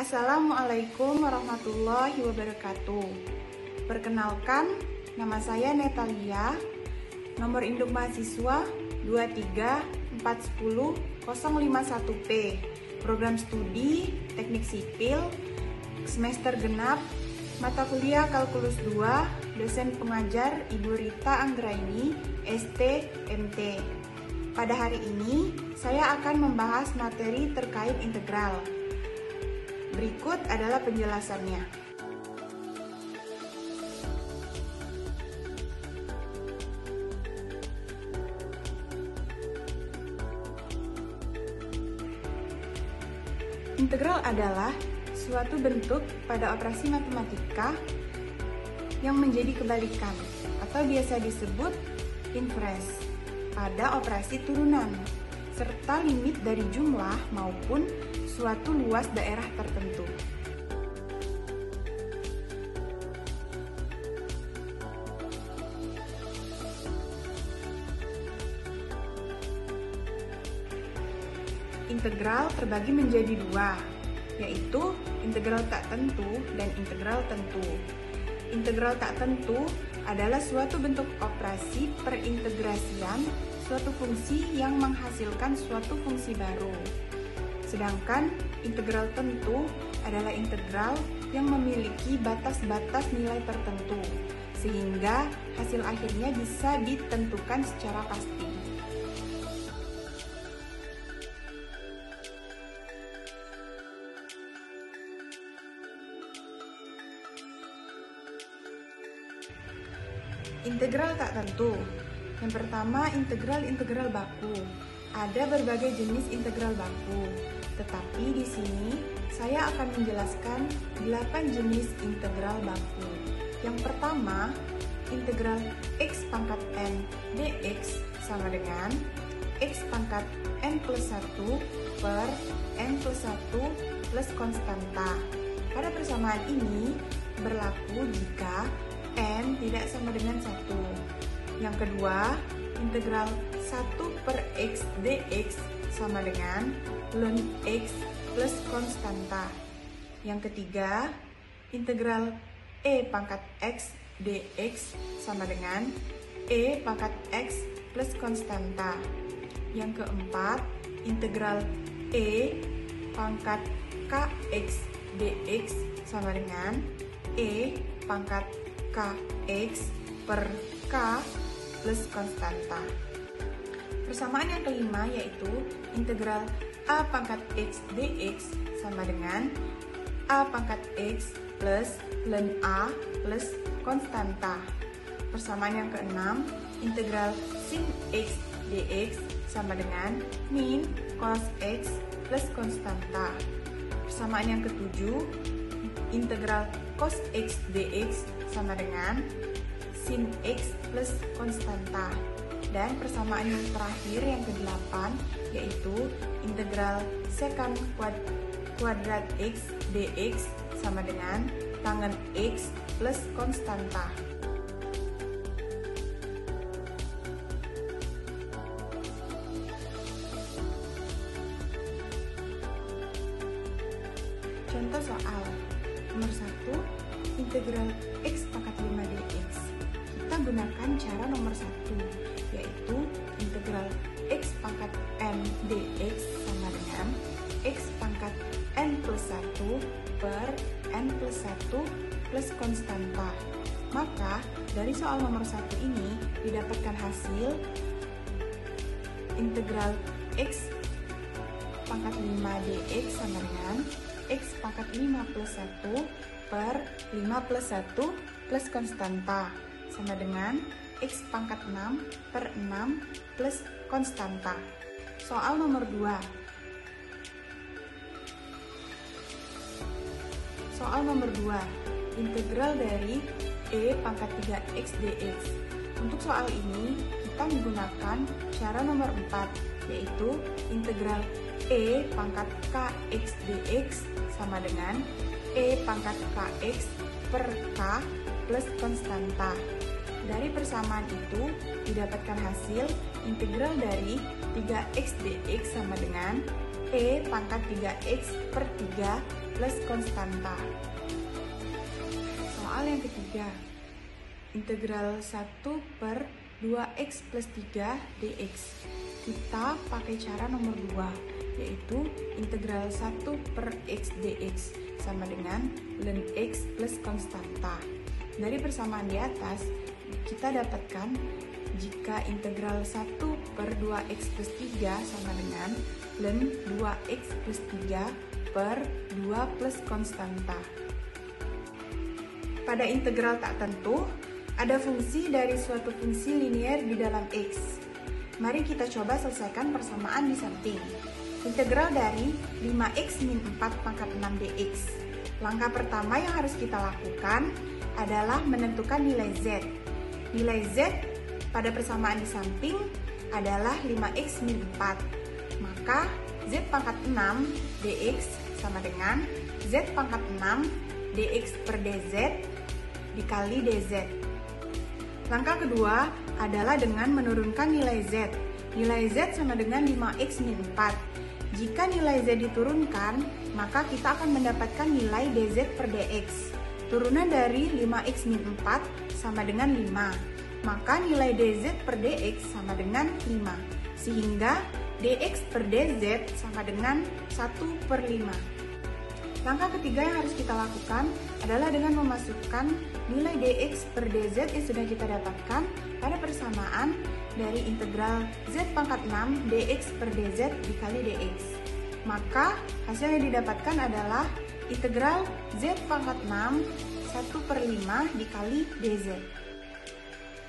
Assalamualaikum warahmatullahi wabarakatuh. Perkenalkan, nama saya Netalia, nomor induk mahasiswa 2341051P, program studi Teknik Sipil, semester genap, mata kuliah Kalkulus 2, dosen pengajar Ibu Rita Anggraini, ST/MT. Pada hari ini, saya akan membahas materi terkait integral. Berikut adalah penjelasannya. Integral adalah suatu bentuk pada operasi matematika yang menjadi kebalikan atau biasa disebut inverse pada operasi turunan, serta limit dari jumlah maupun suatu luas daerah tertentu. Integral terbagi menjadi dua, yaitu integral tak tentu dan integral tentu. Integral tak tentu adalah suatu bentuk operasi perintegrasian suatu fungsi yang menghasilkan suatu fungsi baru. Sedangkan integral tentu adalah integral yang memiliki batas-batas nilai tertentu, sehingga hasil akhirnya bisa ditentukan secara pasti. Integral tak tentu. Yang pertama, integral baku. Ada berbagai jenis integral baku, tetapi di sini saya akan menjelaskan 8 jenis integral baku. Yang pertama, integral x pangkat n dx sama dengan x pangkat n plus 1 per n plus 1 plus konstanta. Pada persamaan ini berlaku jika n tidak sama dengan 1. Yang kedua, integral 1 per x dx sama dengan ln x plus konstanta. Yang ketiga, integral e pangkat x dx sama dengan e pangkat x plus konstanta. Yang keempat, integral e pangkat kx dx sama dengan e pangkat kx per k plus konstanta. Persamaan yang kelima yaitu integral a pangkat x dx sama dengan a pangkat x plus ln a plus konstanta. Persamaan yang keenam, integral sin x dx sama dengan min cos x plus konstanta. Persamaan yang ketujuh, integral cos x dx sama dengan sin x plus konstanta. Dan persamaan yang terakhir yang ke-8 yaitu integral sekant kuadrat x dx sama dengan tangen x plus konstanta. Contoh soal nomor 1, integral x pangkat 5 dx. Kita gunakan cara nomor 1, yaitu integral x pangkat n dx sama dengan x pangkat n plus 1 per n plus 1 plus konstanta. Maka dari soal nomor 1 ini didapatkan hasil integral x pangkat 5 dx sama dengan x pangkat 5 plus 1 per 5 plus 1 plus konstanta sama dengan x pangkat 6 per 6 plus konstanta. Soal nomor 2. Soal nomor 2, integral dari e pangkat 3x dx. Untuk soal ini kita menggunakan cara nomor 4, yaitu integral e pangkat kx dx sama dengan e pangkat kx per k plus konstanta. Dari persamaan itu didapatkan hasil integral dari 3x dx sama dengan pangkat 3x per 3 plus konstanta. Soal yang ketiga, integral 1 per 2x plus 3 dx. Kita pakai cara nomor 2, yaitu integral 1 per x dx sama dengan ln x plus konstanta. Dari persamaan di atas, kita dapatkan jika integral 1 per 2x plus 3 sama dengan ln 2x plus 3 per 2 plus konstanta. Pada integral tak tentu, ada fungsi dari suatu fungsi linier di dalam x. Mari kita coba selesaikan persamaan di samping. Integral dari 5x min 4 pangkat 6 dx. Langkah pertama yang harus kita lakukan adalah menentukan nilai z. Nilai z pada persamaan di samping adalah 5x min 4. Maka z pangkat 6 dx sama dengan z pangkat 6 dx per dz dikali dz. Langkah kedua adalah dengan menurunkan nilai z. Nilai z sama dengan 5x min 4. Jika nilai z diturunkan, maka kita akan mendapatkan nilai dz per dx. Turunan dari 5x min 4 sama dengan 5. Maka nilai dz per dx sama dengan 5. Sehingga dx per dz sama dengan 1 per 5. Langkah ketiga yang harus kita lakukan adalah dengan memasukkan nilai dx per dz yang sudah kita dapatkan pada persamaan dari integral z pangkat 6 dx per dz dikali dx. Maka hasil yang didapatkan adalah integral z pangkat 6 1 per 5 dikali dz.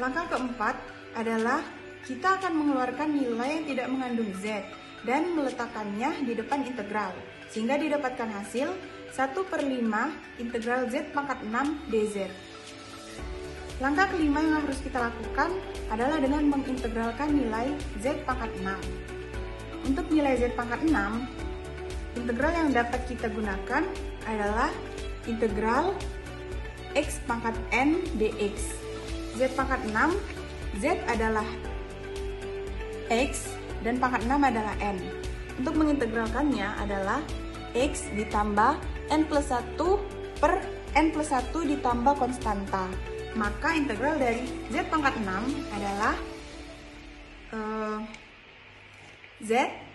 Langkah keempat adalah kita akan mengeluarkan nilai yang tidak mengandung z dan meletakkannya di depan integral, sehingga didapatkan hasil 1 per 5 integral z pangkat 6 dz. Langkah kelima yang harus kita lakukan adalah dengan mengintegralkan nilai z pangkat 6. Untuk nilai z pangkat 6, integral yang dapat kita gunakan adalah integral x pangkat n dx. Z pangkat 6, z adalah x dan pangkat 6 adalah n. Untuk mengintegralkannya adalah x ditambah n plus 1 per n plus 1 ditambah konstanta. Maka integral dari z pangkat 6 adalah z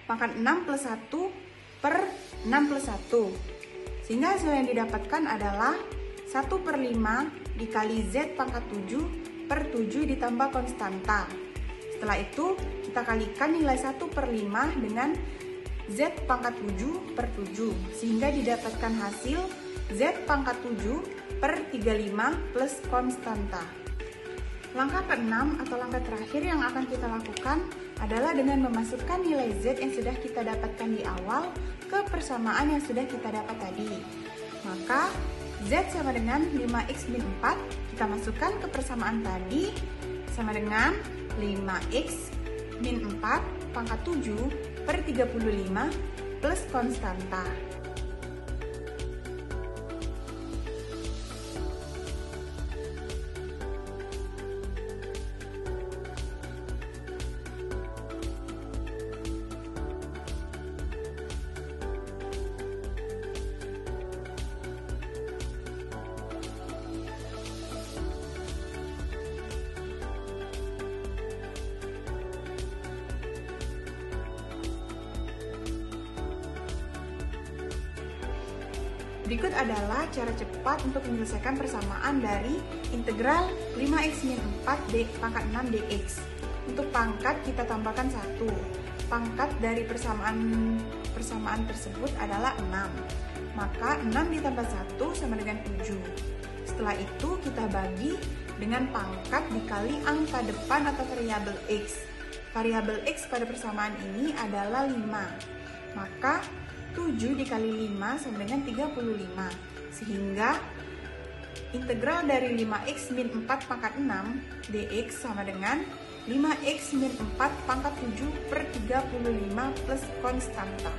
pangkat 6 plus 1 per 6 plus 1. Sehingga hasil yang didapatkan adalah 1 per 5 dikali z pangkat 7 per 7 ditambah konstanta. Setelah itu, kita kalikan nilai 1 per 5 dengan z pangkat 7 per 7. Sehingga didapatkan hasil z pangkat 7 per 35 plus konstanta. Langkah ke-6 atau langkah terakhir yang akan kita lakukan adalah dengan memasukkan nilai z yang sudah kita dapatkan di awal ke persamaan yang sudah kita dapat tadi. Maka z sama dengan 5x min 4, kita masukkan ke persamaan tadi sama dengan 5x min 4 pangkat 7 per 35 plus konstanta. Berikut adalah cara cepat untuk menyelesaikan persamaan dari integral 5x min 4 pangkat 6 dx. Untuk pangkat kita tambahkan 1. Pangkat dari persamaan tersebut adalah 6. Maka 6 ditambah 1 sama dengan 7. Setelah itu kita bagi dengan pangkat dikali angka depan atau variabel x. Variabel x pada persamaan ini adalah 5. Maka 7 dikali 5 sama dengan 35. Sehingga integral dari 5x min 4 pangkat 6 dx sama dengan 5x min 4 pangkat 7 per 35 plus konstanta.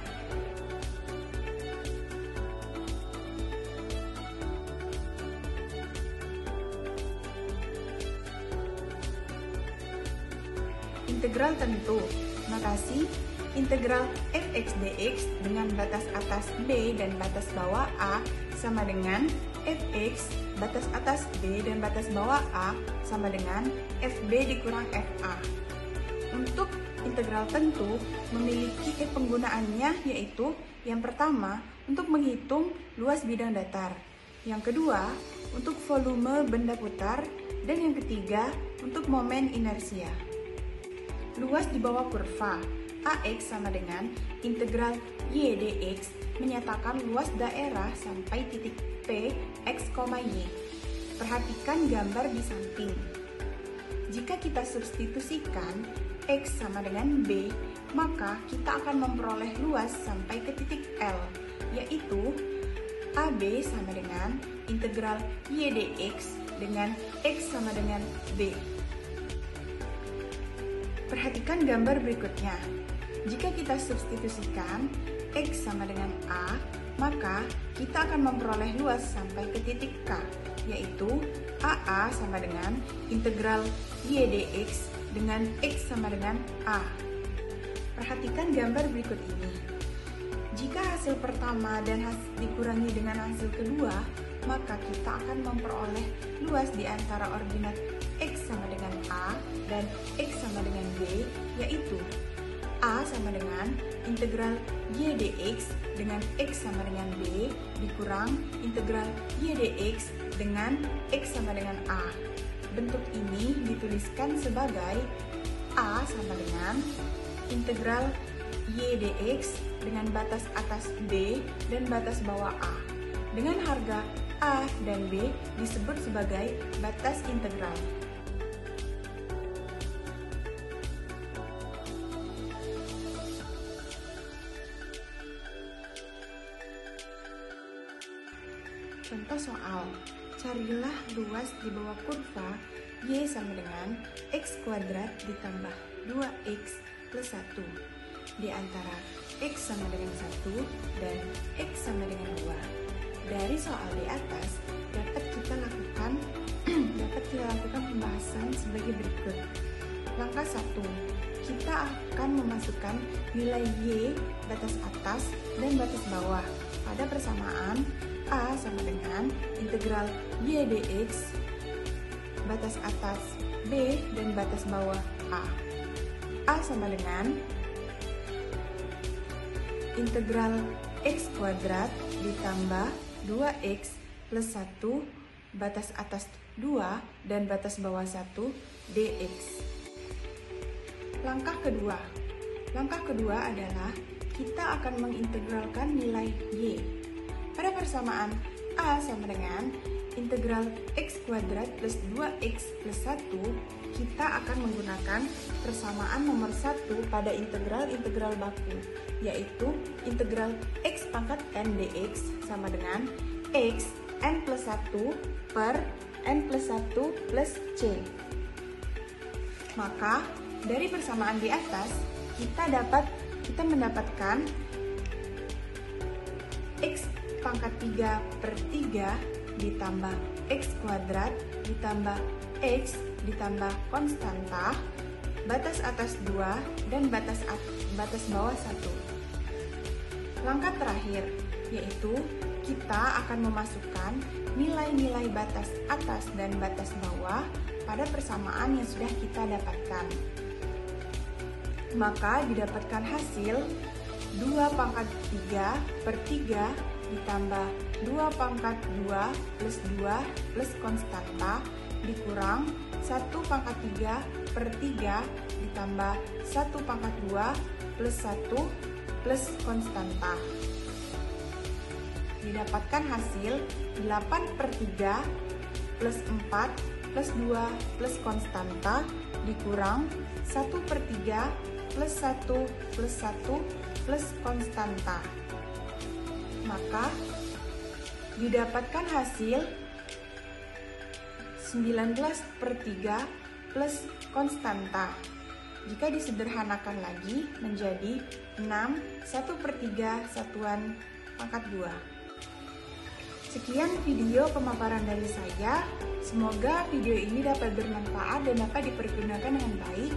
Integral tentu. Terima kasih. integral fx dx dengan batas atas b dan batas bawah a sama dengan fx batas atas b dan batas bawah a sama dengan fb dikurang fa. Untuk integral tentu memiliki penggunaannya, yaitu yang pertama untuk menghitung luas bidang datar, yang kedua untuk volume benda putar, dan yang ketiga untuk momen inersia. Luas di bawah kurva AX sama dengan integral Y dx menyatakan luas daerah sampai titik P, X, Y. Perhatikan gambar di samping. Jika kita substitusikan X sama dengan B, maka kita akan memperoleh luas sampai ke titik L, yaitu AB sama dengan integral Y dx dengan X sama dengan B. Perhatikan gambar berikutnya. Jika kita substitusikan X sama dengan A, maka kita akan memperoleh luas sampai ke titik K, yaitu AA sama dengan integral Y dx dengan X sama dengan A. Perhatikan gambar berikut ini. Jika hasil pertama dan dikurangi dengan hasil kedua, maka kita akan memperoleh luas di antara ordinat X sama dengan A dan X sama dengan B, yaitu A sama dengan integral Y dx dengan X sama dengan B dikurang integral Y dx dengan X sama dengan A. Bentuk ini dituliskan sebagai A sama dengan integral Y dx dengan batas atas B dan batas bawah A. Dengan harga A dan B disebut sebagai batas integral. Contoh soal, carilah luas di bawah kurva Y sama dengan X kuadrat ditambah 2X plus 1 di antara X sama dengan 1 dan X sama dengan 2. Dari soal di atas dapat kita lakukan pembahasan sebagai berikut. Langkah 1, kita akan memasukkan nilai Y batas atas dan batas bawah pada persamaan A sama dengan integral Y dx batas atas B dan batas bawah A. A sama dengan integral X kuadrat ditambah 2X plus 1 batas atas 2 dan batas bawah 1 dx. Langkah kedua adalah kita akan mengintegralkan nilai Y. Pada persamaan A sama dengan integral X kuadrat plus 2X plus 1, kita akan menggunakan persamaan nomor 1 pada integral baku, yaitu integral X pangkat N dx sama dengan X N plus 1 per N plus 1 plus C. Maka, dari persamaan di atas, kita mendapatkan X pangkat 3 per 3 ditambah X kuadrat ditambah X ditambah konstanta batas atas 2 dan batas bawah 1. Langkah terakhir yaitu kita akan memasukkan nilai-nilai batas atas dan batas bawah pada persamaan yang sudah kita dapatkan. Maka didapatkan hasil 2 pangkat 3 per 3 ditambah 2 pangkat 2 plus 2 plus konstanta dikurang 1 pangkat 3 per 3 ditambah 1 pangkat 2 plus 1 plus konstanta. Didapatkan hasil 8 per 3 plus 4 plus 2 plus konstanta dikurang 1 per 3 plus 1 plus 1 plus konstanta. Maka didapatkan hasil 19 per 3 plus konstanta. Jika disederhanakan lagi menjadi 6 1 per 3 satuan pangkat 2. Sekian video pemaparan dari saya. Semoga video ini dapat bermanfaat dan dapat dipergunakan dengan baik.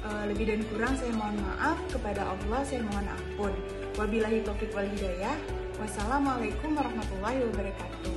Lebih dan kurang saya mohon maaf, kepada Allah saya mohon ampun. Wabillahi taufiq wal hidayah. Wassalamualaikum warahmatullahi wabarakatuh.